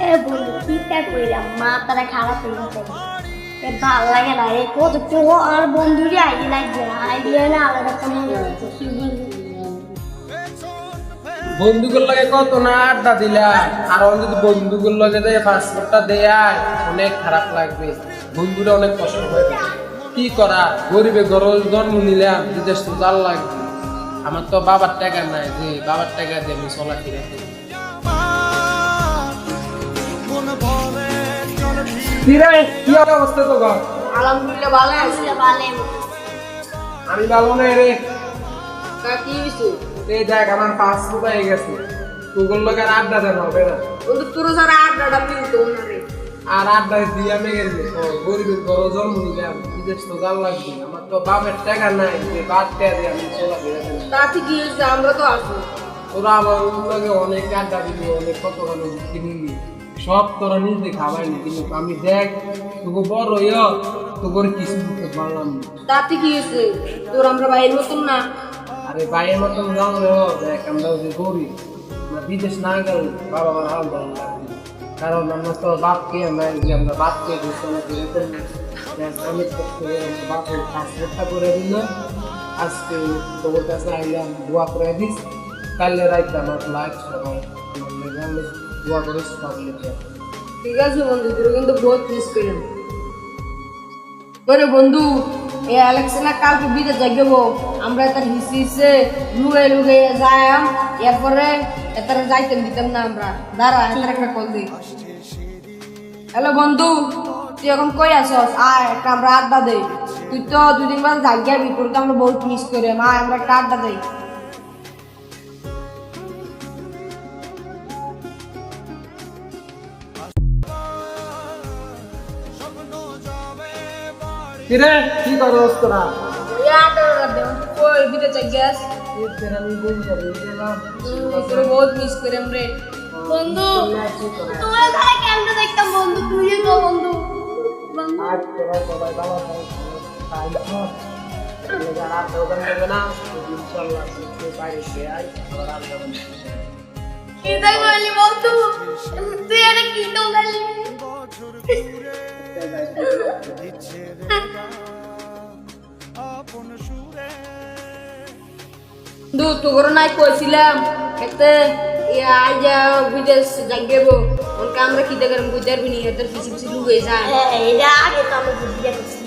এ বন্ধু চিন্তা কইলাম মা তারা খারাপ হয়ে গেছে এ ভাল লাগে না এ কত তো আর বন্ধুরই আইডি লাগবে আইডিয়া না আলাদা কোনো বন্ধুগুলোর লাগে কত না আড্ডা দিলাম আর যদি বন্ধুগুলোর লগে দেয় পাসপোর্টটা দেয় অনেক খারাপ লাগবে বন্ধুরা অনেক কষ্ট হবে কি করা গরিবে গরল জন্ম নিলাম বিদেশ তো জাল লাগবে আমার তো বাবার টাকা নাই যে বাবার টাকা দিয়ে আমি চলাফেরা করি কি অবস্থা তো গো আলহামদুলিল্লাহ ভালো আছি। আমি ভালো নাই রে তা কি হইছে? এই দেখ আমার পাসপোর্ট হয়ে গেছে তোগুলো লগে আর আড্ডা দেন হবে না বন্ধু তোর যারা আড্ডাটা মিলতো না রে। আর আড্ডা দিয়ে আমি গেছি গরিবের ঘর জন্ম নিলাম বিদেশ তো জাল লাগবে আমার তো বাপের টাকা নাই যে বাদ দিয়ে আমি চলাফেরা করি তাতে কি হয়েছে আমরা তো আছি। তোরা আমার লগে অনেক আড্ডা দিবি অনেক কতখানি কিনবি সব তোরা নিজে খাবাই নি কিন্তু আমি দেখ তোকে বড় তোর কিছু করতে পারলাম না তাতে কি হয়েছে তোর আমরা ভাইয়ের মতন না। আরে ভাইয়ের মতন জানলে দেখ আমরা যে গরিব আমরা বিদেশ না গেলে বাবা আমার হাল ভালো লাগবে কারণ আমরা তো বাপকে আমরা বাপকে আমি বাপের পাসপোর্টটা করে দিল আজকে তোর কাছে আইলাম দোয়া করে দিস কালকে রাইতে আমার লাইফ সবাই দোয়া করিস ঠিক আছে বন্ধু তোর কিন্তু বহুত মিস করলাম। তোরে বন্ধু এই ইলেকশনে কালকে বিদেশ যাইবো আমরা তার হিসে লুয়ে লুয়ে যাইম এরপরে এতারে যাইতেন দিতাম না আমরা দাঁড়া এতারে একটা কল দিই। হ্যালো বন্ধু তুই এখন কই আসস আয় একটা আমরা আড্ডা দেই তুই তো দুদিন বাদ যাইয়াবি তোর তো আমরা বহুত মিস করি আয় আমরা একটা আড্ডা দেই। কিরে কি করস তোরা ওই আড্ডা দেও কই বিদেশ যাইয়াস আমি গেলাম তোর বহুত মিস করি রে বন্ধু তোরা তারা কেমনে দেখতাম বন্ধু তুইও তো বন্ধু বন্ধু আজ তোরা সবাই ভালো থাকো আর দোকান দেবে না ইনশাআল্লাহ বাইরে গিয়ে আই আবার আড্ডা কি তাই বলি বন্ধু তুই এটা কি তো গেলি বন্ধু তোর নাই কইছিলাম এতে আইজা বিদেশ যাইবো ওনকে আমরা কি দেখলাম বুঝারবি নি এদের কিছু কিছু লুয়ে যায় এটা আগে তো আমি বুঝিয়ে গেছি